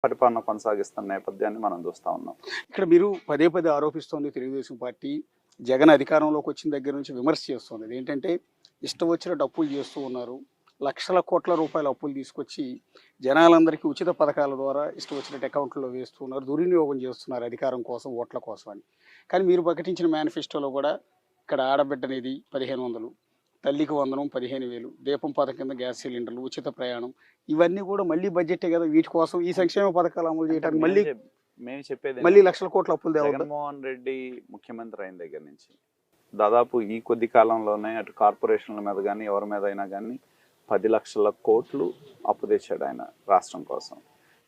పరిపాలన కొనసాగిస్తున్న నేపథ్యాన్ని మనం చూస్తా ఉన్నాం. ఇక్కడ మీరు పదే పదే ఆరోపిస్తోంది తెలుగుదేశం పార్టీ జగన్ అధికారంలోకి వచ్చిన దగ్గర నుంచి విమర్శ చేస్తుంది. ఏంటంటే ఇష్టం వచ్చినట్టు అప్పులు చేస్తూ ఉన్నారు. లక్షల కోట్ల రూపాయల అప్పులు తీసుకొచ్చి జనాలందరికీ ఉచిత పథకాల ద్వారా ఇష్టం వచ్చినట్టు అకౌంట్లో వేస్తూ ఉన్నారు. దుర్వినియోగం చేస్తున్నారు అధికారం కోసం, ఓట్ల కోసం అని. కానీ మీరు ప్రకటించిన మేనిఫెస్టోలో కూడా ఇక్కడ ఆడబిడ్డనేది 1500, తల్లికి వందనం 15,000, దీపం పథకం కింద గ్యాస్ సిలిండర్లు, ఉచిత ప్రయాణం, ఇవన్నీ కూడా మళ్ళీ బడ్జెటే కదా. వీటి కోసం ఈ సంక్షేమ పథకాలు అమలు చేయడానికి మేము చెప్పేది మళ్ళీ లక్షల కోట్ల అప్పులు తేవద్దా? జగన్మోహన్ రెడ్డి ముఖ్యమంత్రి అయిన దగ్గర నుంచి దాదాపు ఈ కొద్ది కాలంలోనే అటు కార్పొరేషన్ల మీద కానీ ఎవరి మీద అయినా కానీ 10 లక్షల కోట్లు అప్పు తెచ్చాడు ఆయన రాష్ట్రం కోసం.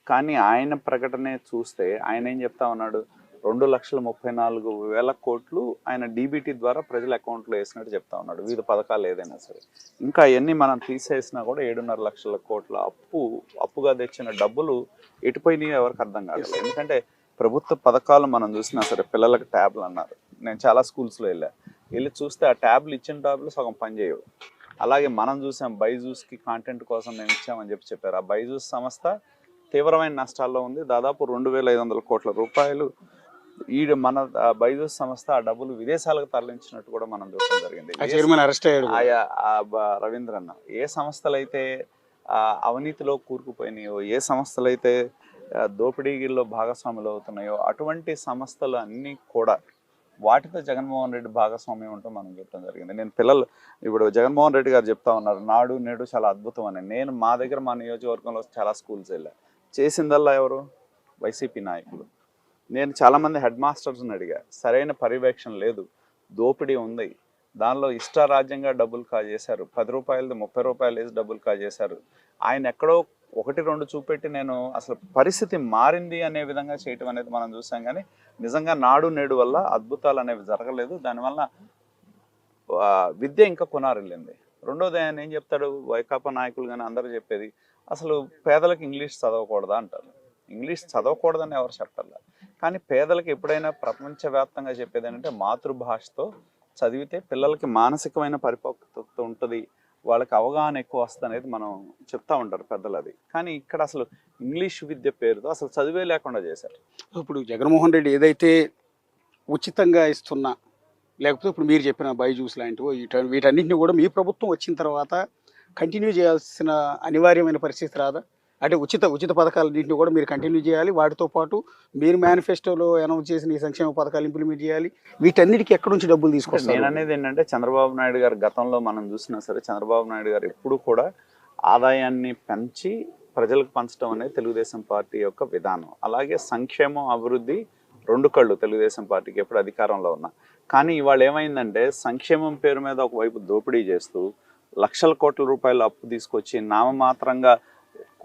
కానీ ఆయన ప్రకటనే చూస్తే ఆయన ఏం చెప్తా ఉన్నాడు, 2,34,000 కోట్లు ఆయన డీబీటీ ద్వారా ప్రజల అకౌంట్లో వేసినట్టు చెప్తా ఉన్నాడు. వివిధ పథకాలు ఏదైనా సరే. ఇంకా అవన్నీ మనం తీసేసినా కూడా 7.5 లక్షల కోట్ల అప్పుగా తెచ్చిన డబ్బులు ఎటుపోయినాయో ఎవరికి అర్థం కాదు. ఎందుకంటే ప్రభుత్వ పథకాలు మనం చూసినా సరే, పిల్లలకు ట్యాబ్లు అన్నారు. నేను చాలా స్కూల్స్లో వెళ్ళి చూస్తే ఆ ట్యాబ్లు ఇచ్చిన ట్యాబ్లు సగం పనిచేయవు. అలాగే మనం చూసాం బైజూస్కి కాంటెంట్ కోసం మేము ఇచ్చామని చెప్పారు. ఆ బైజూస్ సంస్థ తీవ్రమైన నష్టాల్లో ఉంది. దాదాపు 2,500 కోట్ల రూపాయలు మన బైజూస్ సంస్థ ఆ డబ్బులు విదేశాలకు తరలించినట్టు కూడా మనం చూడడం జరిగింది. రవీంద్రన్న ఏ సంస్థలైతే అవినీతిలో కూరుకుపోయినాయో, ఏ సంస్థలైతే దోపిడీలో భాగస్వాములు అవుతున్నాయో, అటువంటి సంస్థలు అన్నీ కూడా వాటితో జగన్మోహన్ రెడ్డి భాగస్వామ్యం ఉంటూ మనం చెప్పడం జరిగింది. నేను పిల్లలు ఇప్పుడు జగన్మోహన్ రెడ్డి గారు చెప్తా ఉన్నారు నాడు నేడు చాలా అద్భుతం అని. నేను మా నియోజకవర్గంలో చాలా స్కూల్స్ వెళ్ళా. చేసిందల్లా ఎవరు? వైసీపీ నాయకులు. నేను చాలామంది హెడ్ మాస్టర్స్ని అడిగా, సరైన పర్యవేక్షణ లేదు, దోపిడీ ఉంది, దానిలో ఇష్టారాజ్యంగా డబ్బులు కాజేశారు, 10 రూపాయలది 30 రూపాయలు వేసి డబ్బులు కాజేశారు. ఆయన ఎక్కడో 1-2 చూపెట్టి నేను అసలు పరిస్థితి మారింది అనే విధంగా చేయటం అనేది మనం చూసాం. కానీ నిజంగా నాడు నేడు వల్ల అద్భుతాలు అనేవి జరగలేదు. దానివల్ల విద్య ఇంకా కొనారిల్లింది. రెండోది ఆయన ఏం చెప్తాడు, వైకాపా నాయకులు కానీ అందరూ చెప్పేది, అసలు పేదలకు ఇంగ్లీష్ చదవకూడదా అంటారు. ఇంగ్లీష్ చదవకూడదని ఎవరు చెప్పాలి. కానీ పేదలకు ఎప్పుడైనా ప్రపంచవ్యాప్తంగా చెప్పేది ఏంటంటే మాతృభాషతో చదివితే పిల్లలకి మానసికమైన పరిపక్వత ఉంటుంది, వాళ్ళకి అవగాహన ఎక్కువ వస్తుంది అనేది మనం చెప్తా ఉంటారు పెద్దలు. అది కానీ ఇక్కడ అసలు ఇంగ్లీష్ విద్య పేరుతో అసలు చదివే లేకుండా చేశారు. ఇప్పుడు జగన్మోహన్ రెడ్డి ఏదైతే ఉచితంగా ఇస్తున్నా, లేకపోతే ఇప్పుడు మీరు చెప్పిన బైజూస్ లాంటివి వీటన్నింటినీ కూడా మీ ప్రభుత్వం వచ్చిన తర్వాత కంటిన్యూ చేయాల్సిన అనివార్యమైన పరిస్థితి రాదా? అంటే ఉచిత పథకాలన్నింటినీ కూడా మీరు కంటిన్యూ చేయాలి, వాటితో పాటు మీరు మేనిఫెస్టోలో అనౌన్స్ చేసిన ఈ సంక్షేమ పథకాలు ఇంప్లిమెంట్ చేయాలి. వీటన్నిటికీ ఎక్కడి నుంచి డబ్బులు తీసుకొస్తారు? నేను అనేది ఏంటంటే చంద్రబాబు నాయుడు గారు గతంలో మనం చూసినా సరే, చంద్రబాబు నాయుడు గారు ఎప్పుడు కూడా ఆదాయాన్ని పెంచి ప్రజలకు పంచడం అనేది తెలుగుదేశం పార్టీ యొక్క విధానం. అలాగే సంక్షేమం, అభివృద్ధి 2 కళ్ళు తెలుగుదేశం పార్టీకి ఎప్పుడు అధికారంలో ఉన్నా. కానీ ఇవాళ ఏమైందంటే సంక్షేమం పేరు మీద ఒకవైపు దోపిడీ చేస్తూ లక్షల కోట్ల రూపాయలు అప్పు తీసుకొచ్చి నామమాత్రంగా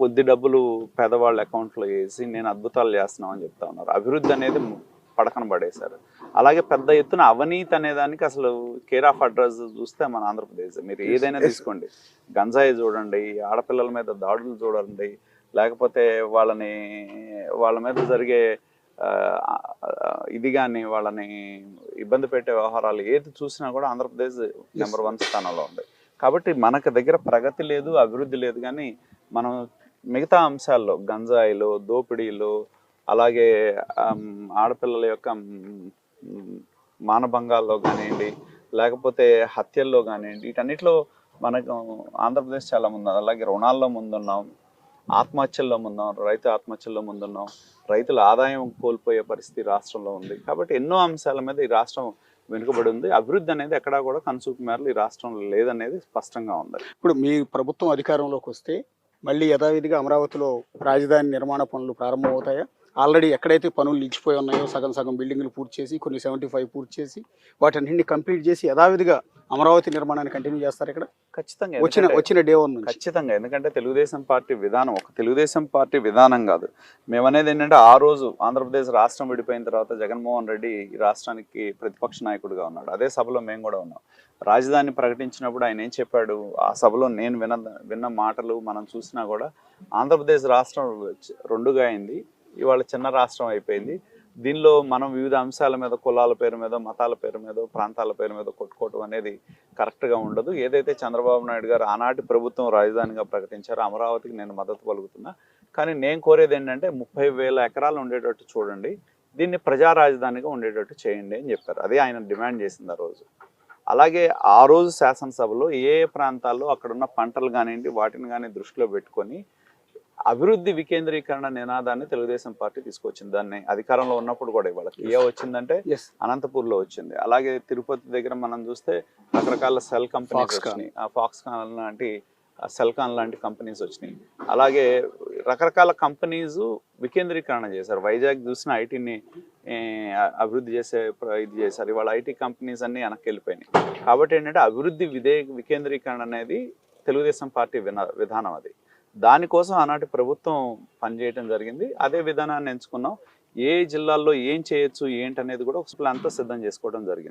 కొద్ది డబ్బులు పేదవాళ్ళ అకౌంట్లో వేసి నేను అద్భుతాలు చేస్తున్నామని చెప్తా ఉన్నారు. అభివృద్ధి అనేది పడకన పడేశారు. అలాగే పెద్ద ఎత్తున అవినీతి అనేదానికి అసలు కేర్ ఆఫ్ అడ్రస్ చూస్తే మన ఆంధ్రప్రదేశ్. మీరు ఏదైనా తీసుకోండి, గంజాయి చూడండి, ఆడపిల్లల మీద దాడులు చూడండి, లేకపోతే వాళ్ళ మీద జరిగే ఇది కానీ వాళ్ళని ఇబ్బంది పెట్టే వ్యవహారాలు ఏది చూసినా కూడా ఆంధ్రప్రదేశ్ నెంబర్ 1 స్థానంలో ఉంది. కాబట్టి మనకు దగ్గర ప్రగతి లేదు, అభివృద్ధి లేదు. కానీ మనం మిగతా అంశాల్లో గంజాయిలో, దోపిడీలో, అలాగే ఆడపిల్లల యొక్క మానభంగాల్లో కానివ్వండి, లేకపోతే హత్యల్లో కానివ్వండి, వీటన్నిటిలో మనకు ఆంధ్రప్రదేశ్ చాలా ముందు. అలాగే రుణాల్లో ముందున్నాం, ఆత్మహత్యల్లో ముందున్నాం, రైతు ఆత్మహత్యల్లో ముందున్నాం, రైతుల ఆదాయం కోల్పోయే పరిస్థితి రాష్ట్రంలో ఉంది. కాబట్టి ఎన్నో అంశాల మీద ఈ రాష్ట్రం వెనుకబడి ఉంది. అభివృద్ధి అనేది ఎక్కడా కూడా కనుసూపు మేరలు ఈ రాష్ట్రంలో లేదనేది స్పష్టంగా ఉంది. ఇప్పుడు మీ ప్రభుత్వం అధికారంలోకి వస్తే మళ్ళీ యథావిధిగా అమరావతిలో రాజధాని నిర్మాణ పనులు ప్రారంభమవుతాయా? ఆల్రెడీ ఎక్కడైతే పనులు నిలిచిపోయి ఉన్నాయో సగం బిల్డింగ్లు పూర్తి చేసి, కొన్ని 75 పూర్తి చేసి, వాటన్నింటినీ కంప్లీట్ చేసి యథావిధిగా అమరావతి నిర్మాణాన్ని కంటిన్యూ చేస్తారు ఇక్కడ? ఖచ్చితంగా వచ్చిన డే 1 నుంచి ఖచ్చితంగా. ఎందుకంటే తెలుగుదేశం పార్టీ విధానం ఒక తెలుగుదేశం పార్టీ విధానం కాదు. మేమనేది ఏంటంటే ఆ రోజు ఆంధ్రప్రదేశ్ రాష్ట్రం విడిపోయిన తర్వాత జగన్మోహన్ రెడ్డి ఈ రాష్ట్రానికి ప్రతిపక్ష నాయకుడిగా ఉన్నాడు. అదే సభలో మేము కూడా ఉన్నాం. రాజధాని ప్రకటించినప్పుడు ఆయన ఏం చెప్పాడు, ఆ సభలో నేను విన్న మాటలు మనం చూసినా కూడా ఆంధ్రప్రదేశ్ రాష్ట్రం 2గా అయింది, ఇవాళ చిన్న రాష్ట్రం అయిపోయింది. దీనిలో మనం వివిధ అంశాల మీద, కులాల పేరు మీద, మతాల పేరు మీద, ప్రాంతాల పేరు మీద కొట్టుకోవటం అనేది కరెక్ట్గా ఉండదు. ఏదైతే చంద్రబాబు నాయుడు గారు ఆనాటి ప్రభుత్వం రాజధానిగా ప్రకటించారో అమరావతికి నేను మద్దతు పలుకుతున్నా. కానీ నేను కోరేది ఏంటంటే 30,000 ఎకరాలు ఉండేటట్టు చూడండి, దీన్ని ప్రజా రాజధానిగా ఉండేటట్టు చేయండి అని చెప్పారు. అదే ఆయన డిమాండ్ చేసింది ఆ రోజు. అలాగే ఆ రోజు శాసనసభలో ఏ ప్రాంతాల్లో అక్కడున్న పంటలు కానివ్వండి వాటిని కానీ దృష్టిలో పెట్టుకొని అభివృద్ధి వికేంద్రీకరణ నినాదాన్ని తెలుగుదేశం పార్టీ తీసుకొచ్చింది. దాన్ని అధికారంలో ఉన్నప్పుడు కూడా ఇవాళ కియా వచ్చిందంటే ఎస్ అనంతపూర్లో వచ్చింది. అలాగే తిరుపతి దగ్గర మనం చూస్తే రకరకాల సెల్ కంపెనీస్ వచ్చినాయి, ఫాక్స్కాన్ లాంటి సెల్కాన్ లాంటి కంపెనీస్ వచ్చినాయి. అలాగే రకరకాల కంపెనీస్ వికేంద్రీకరణ చేశారు. వైజాగ్ చూసిన ఐటీని అభివృద్ధి చేసే ఇది చేశారు. ఇవాళ ఐటీ కంపెనీస్ అన్ని వెనక్కి వెళ్ళిపోయినాయి. కాబట్టి ఏంటంటే అభివృద్ధి వికేంద్రీకరణ అనేది తెలుగుదేశం పార్టీ విధానం. అది దానికోసం ఆనాటి ప్రభుత్వం పనిచేయడం జరిగింది. అదే విధానాన్ని ఎంచుకున్నాం. ఏ జిల్లాల్లో ఏం చేయొచ్చు ఏంటనేది కూడా ఒక ప్లాన్తో సిద్ధం చేసుకోవడం జరిగింది.